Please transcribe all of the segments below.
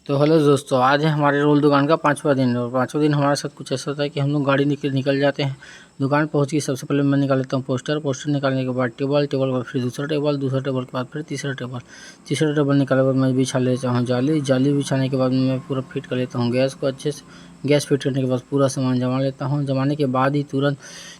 तो हेलो दोस्तों, आज है हमारे रोल दुकान का 5वां दिन और 5वां दिन हमारे साथ कुछ ऐसा होता है कि हम लोग गाड़ी निकल जाते हैं। दुकान पहुंच के सबसे पहले मैं निकाल लेता हूँ पोस्टर निकालने के बाद टेबल के बाद फिर दूसरा टेबल के बाद फिर तीसरा टेबल निकालने के बाद मैं बिछा लेता हूँ जाली बिछाने के बाद मैं पूरा फिट कर लेता हूँ गैस को अच्छे से। गैस फिट करने के बाद पूरा सामान जमा लेता हूँ। जमाने के बाद ही तुरंत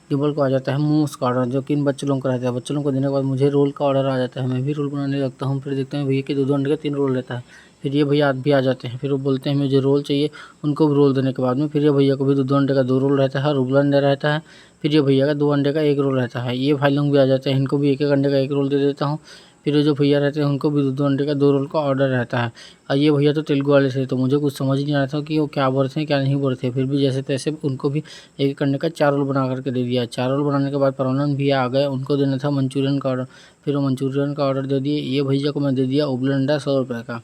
टेबल को आ जाता है मोमोज का ऑर्डर, जो कि इन बच्चों लोगों का रहता है। बच्चों लोगों को देने के बाद मुझे रोल का ऑर्डर आ जाता है। मैं भी रोल बनाने लगता हूँ। फिर देखते हैं भैया के 2 अंडे का 3 रोल रहता है। फिर ये भैया भी आ जाते हैं। फिर वो बोलते हैं मुझे रोल चाहिए। उनको भी रोल देने के बाद में फिर ये भैया को भी 2 अंडे का 2 रोल रहता है और उबला अंडा रहता है। फिर ये भैया का 2 अंडे का 1 रोल रहता है। ये भाई लोग भी आ जाते हैं। इनको भी 1-1 अंडे का 1 रोल दे देता हूँ। फिर ये जो भैया रहते हैं उनको भी 2 अंडे का 2 रोल का ऑर्डर रहता है। और ये भैया तो तेलुगु वाले थे, तो मुझे कुछ समझ नहीं आ रहा था कि वो क्या बोल रहे थे क्या नहीं बोल रहे थे। फिर भी जैसे तैसे उनको भी 1-1 अंडे का 4 रोल बना करके दे दिया। 4 रोल बनाने के बाद परमानंद भैया आ गए, उनको देना था मंचूरियन का ऑर्डर। फिर वो मंचूरियन का ऑर्डर दे दिए। ये भैया को मैं दे दिया उबला अंडा 100 रुपये का।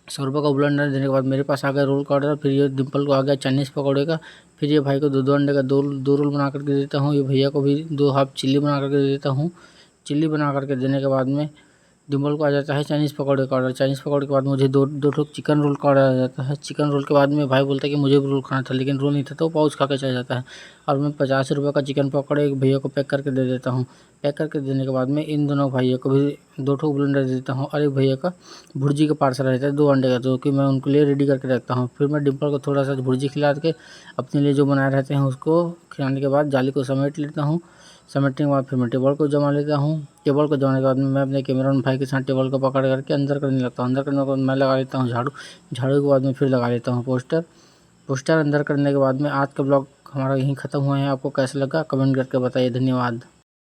100 रुपये का उबला अंडा देने के बाद मेरे पास आ गया रोल का ऑर्डर। फिर ये डिम्पल को आ गया चाइनीज़ पकौड़े का। फिर ये भाई को 2-2 अंडे का 2 रोल बना करके देता हूँ। ये भैया को भी 2 हाफ चिल्ली बना करके दे देता हूँ। चिल्ली बना करके देने के बाद में डिम्पल को आ जाता है चाइनीज़ पकौड़े का ऑर्डर। चाइनीज़ पकौड़े के बाद मुझे दो ठोक चिकन रोल का ऑर्डर आ जाता है। चिकन रोल के बाद में भाई बोलता है कि मुझे भी रोल खाना था, लेकिन रोल नहीं था तो वो पाउच खा के चला जाता है। और मैं 50 रुपये का चिकन पकौड़े एक भैया को पैक करके दे देता हूँ। पैक करके देने के बाद में इन दोनों भैया को भी 2 ठोक उबला अंडा दे देता हूँ। और एक भैया का भुर्जी का पार्सल रहता है 2 अंडे का, जो कि मैं उनके लिए रेडी करके रखता हूँ। फिर मैं डिम्पल को थोड़ा सा भुर्जी खिला के अपने लिए जो बनाए रहते हैं उसको खिलाने के बाद जाली को समेट लेता हूँ। समेटने के बाद फिर मैं टेबल को जमा लेता हूँ। टेबल को जमाने के बाद मैं अपने कैमरामैन भाई के साथ टेबल को पकड़ करके अंदर करने लगता हूँ। अंदर करने के बाद मैं लगा लेता हूँ झाड़ू के बाद में फिर लगा लेता हूँ पोस्टर अंदर करने के बाद में आज का ब्लॉग हमारा यहीं ख़त्म हुआ है। आपको कैसा लगा कमेंट करके बताइए। धन्यवाद।